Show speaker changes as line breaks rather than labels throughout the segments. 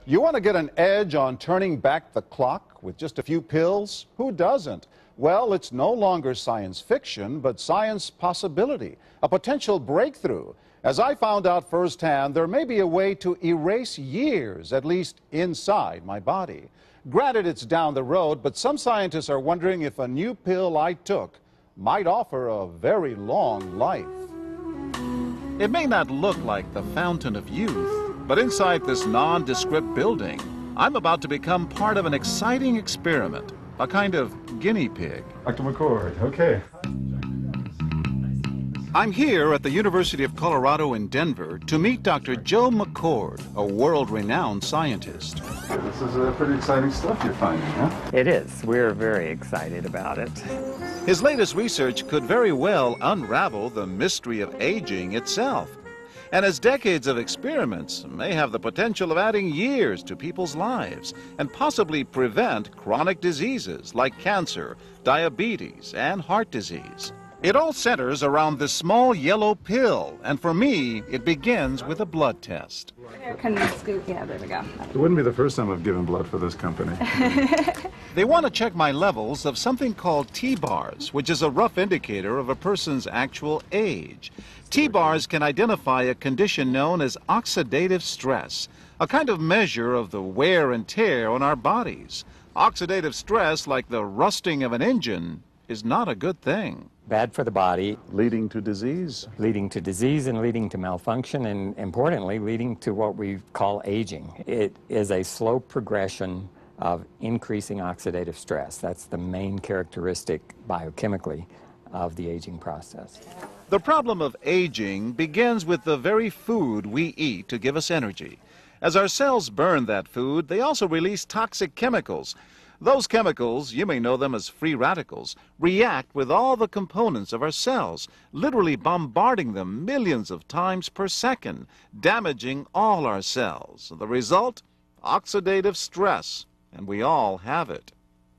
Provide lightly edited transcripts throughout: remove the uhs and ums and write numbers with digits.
You want to get an edge on turning back the clock with just a few pills? Who doesn't? Well, it's no longer science fiction, but science possibility, a potential breakthrough. As I found out firsthand, there may be a way to erase years, at least inside my body. Granted, it's down the road, but some scientists are wondering if a new pill I took might offer a very long life. It may not look like the fountain of youth, but inside this nondescript building, I'm about to become part of an exciting experiment, a kind of guinea pig.
Dr. McCord, okay.
I'm here at the University of Colorado in Denver to meet Dr. Joe McCord, a world-renowned scientist.
This is pretty exciting stuff you're finding, huh?
It is. We're very excited about it.
His latest research could very well unravel the mystery of aging itself. And his decades of experiments may have the potential of adding years to people's lives and possibly prevent chronic diseases like cancer, diabetes, and heart disease. It all centers around this small yellow pill, and for me, it begins with a blood test.
Can we scoop? Yeah, there we go.
It wouldn't be the first time I've given blood for this company.
They want to check my levels of something called T-bars, which is a rough indicator of a person's actual age. T-bars can identify a condition known as oxidative stress, a kind of measure of the wear and tear on our bodies. Oxidative stress, like the rusting of an engine, is not a good thing.
Bad for the body.
Leading to disease.
Leading to disease and leading to malfunction, and importantly, leading to what we call aging. It is a slow progression of increasing oxidative stress. That's the main characteristic biochemically of the aging process.
The problem of aging begins with the very food we eat to give us energy. As our cells burn that food, they also release toxic chemicals. Those chemicals, you may know them as free radicals, react with all the components of our cells, literally bombarding them millions of times per second, damaging all our cells. The result? Oxidative stress, and we all have it.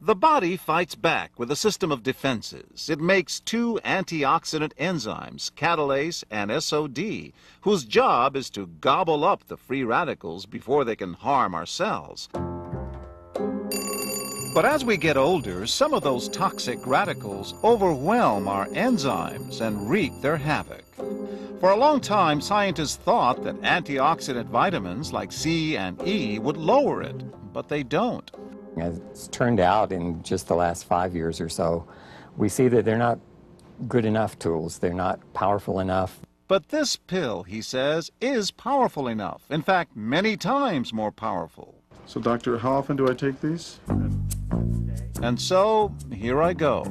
The body fights back with a system of defenses. It makes two antioxidant enzymes, catalase and SOD, whose job is to gobble up the free radicals before they can harm our cells. But as we get older, some of those toxic radicals overwhelm our enzymes and wreak their havoc. For a long time, scientists thought that antioxidant vitamins like C and E would lower it, but they don't.
As it's turned out in just the last 5 years or so, we see that they're not good enough tools. They're not powerful enough.
But this pill, he says, is powerful enough. In fact, many times more powerful.
So, doctor, how often do I take these?
And so, here I go.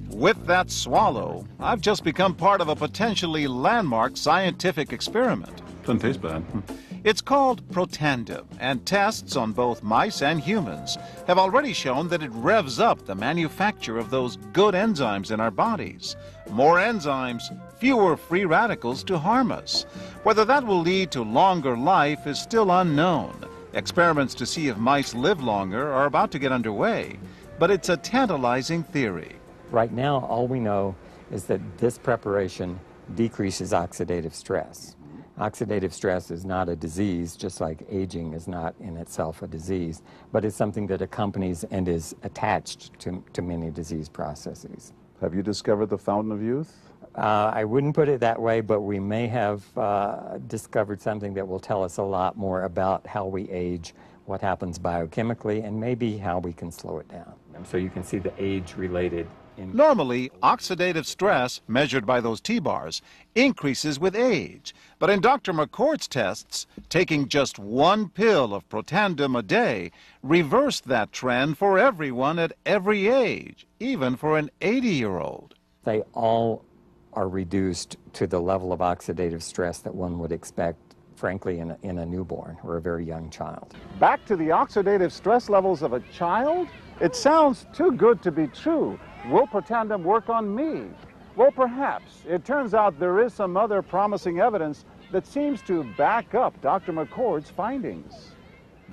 With that swallow, I've just become part of a potentially landmark scientific experiment.
Doesn't taste bad.
It's called Protandim, and tests on both mice and humans have already shown that it revs up the manufacture of those good enzymes in our bodies. More enzymes, fewer free radicals to harm us. Whether that will lead to longer life is still unknown. Experiments to see if mice live longer are about to get underway, but it's a tantalizing theory.
Right now, all we know is that this preparation decreases oxidative stress. Oxidative stress is not a disease, just like aging is not in itself a disease, but it's something that accompanies and is attached to many disease processes.
Have you discovered the fountain of youth?
I wouldn't put it that way, but we may have discovered something that will tell us a lot more about how we age, what happens biochemically, and maybe how we can slow it down. So you can see the age-related.
Normally, oxidative stress, measured by those T-bars, increases with age. But in Dr. McCord's tests, taking just one pill of Protandim a day reversed that trend for everyone at every age, even for an 80-year-old.
They all are reduced to the level of oxidative stress that one would expect, frankly, in a newborn or a very young child.
Back to the oxidative stress levels of a child? It sounds too good to be true. Will Protandim work on me? Well, perhaps. It turns out there is some other promising evidence that seems to back up Dr. McCord's findings.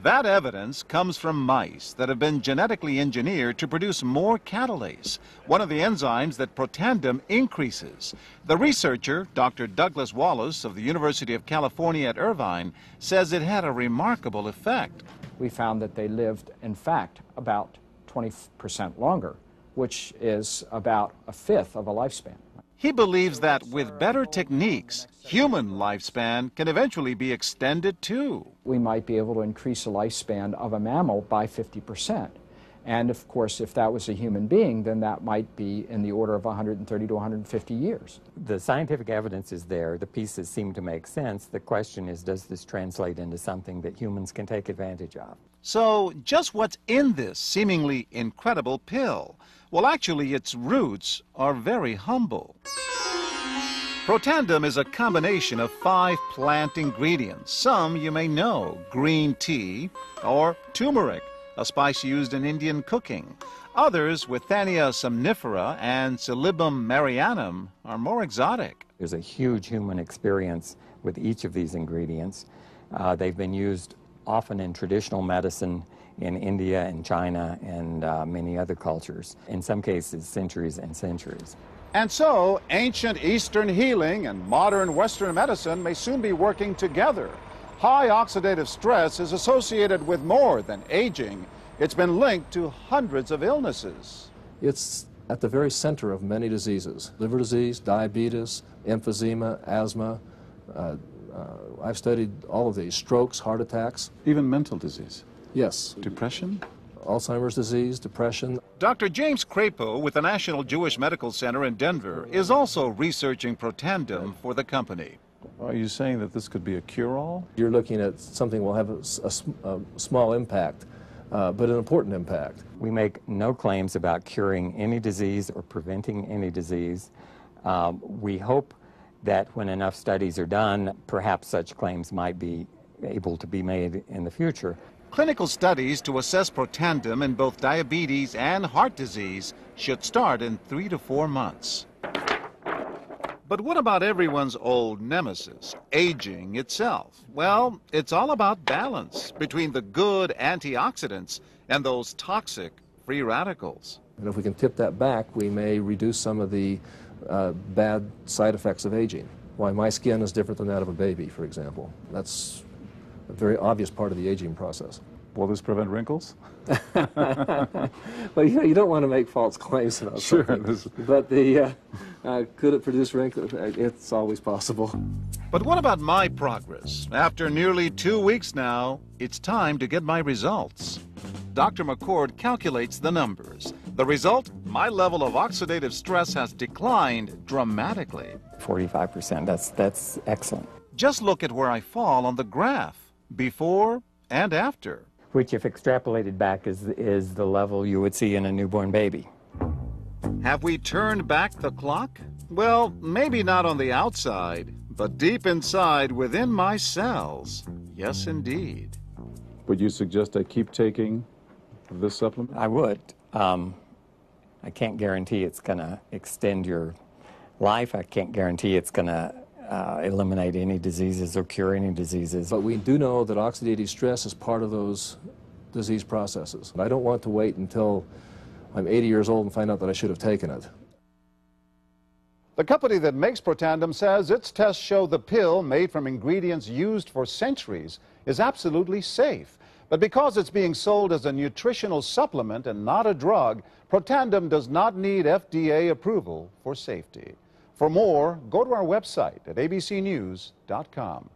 That evidence comes from mice that have been genetically engineered to produce more catalase, one of the enzymes that Protandim increases. The researcher, Dr. Douglas Wallace of the University of California at Irvine, says it had a remarkable effect.
We found that they lived, in fact, about 20% longer, which is about a fifth of a lifespan.
He believes that with better techniques, human lifespan can eventually be extended too.
We might be able to increase the lifespan of a mammal by 50%. And of course, if that was a human being, then that might be in the order of 130 to 150 years.
The scientific evidence is there. The pieces seem to make sense. The question is, does this translate into something that humans can take advantage of?
So, just what's in this seemingly incredible pill? Well, actually, its roots are very humble. Protandim is a combination of 5 plant ingredients. Some you may know: green tea or turmeric, a spice used in Indian cooking. Others, Withania somnifera and Silybum marianum, are more exotic.
There's a huge human experience with each of these ingredients. They've been used often in traditional medicine in India and China and many other cultures, in some cases centuries and centuries.
And so, ancient Eastern healing and modern Western medicine may soon be working together. High oxidative stress is associated with more than aging. It's been linked to hundreds of illnesses.
It's at the very center of many diseases: liver disease, diabetes, emphysema, asthma. I've studied all of these: strokes, heart attacks.
Even mental disease?
Yes.
Depression?
Alzheimer's disease, depression.
Dr. James Crapo with the National Jewish Medical Center in Denver is also researching Protandim for the company.
Are you saying that this could be a cure-all?
You're looking at something that will have a small impact, but an important impact.
We make no claims about curing any disease or preventing any disease. We hope that when enough studies are done, perhaps such claims might be able to be made in the future.
Clinical studies to assess Protandim in both diabetes and heart disease should start in 3 to 4 months. But what about everyone's old nemesis, aging itself? Well, it's all about balance between the good antioxidants and those toxic free radicals.
And if we can tip that back, we may reduce some of the bad side effects of aging. Why my skin is different than that of a baby, for example. That's a very obvious part of the aging process.
Will this prevent wrinkles?
Well, you don't want to make false claims about something. But could it produce wrinkles? It's always possible.
But what about my progress? After nearly 2 weeks now, it's time to get my results. Dr. McCord calculates the numbers. The result? My level of oxidative stress has declined dramatically.
45%, that's excellent.
Just look at where I fall on the graph, before and after.
Which, if extrapolated back, is the level you would see in a newborn baby.
Have we turned back the clock? Well, maybe not on the outside, but deep inside within my cells. Yes, indeed.
Would you suggest I keep taking this supplement?
I would. I can't guarantee it's going to extend your life. I can't guarantee it's going to eliminate any diseases or cure any diseases.
But we do know that oxidative stress is part of those disease processes. I don't want to wait until I'm 80 years old and find out that I should have taken it.
The company that makes Protandim says its tests show the pill, made from ingredients used for centuries, is absolutely safe. But because it's being sold as a nutritional supplement and not a drug, Protandim does not need FDA approval for safety. For more, go to our website at abcnews.com.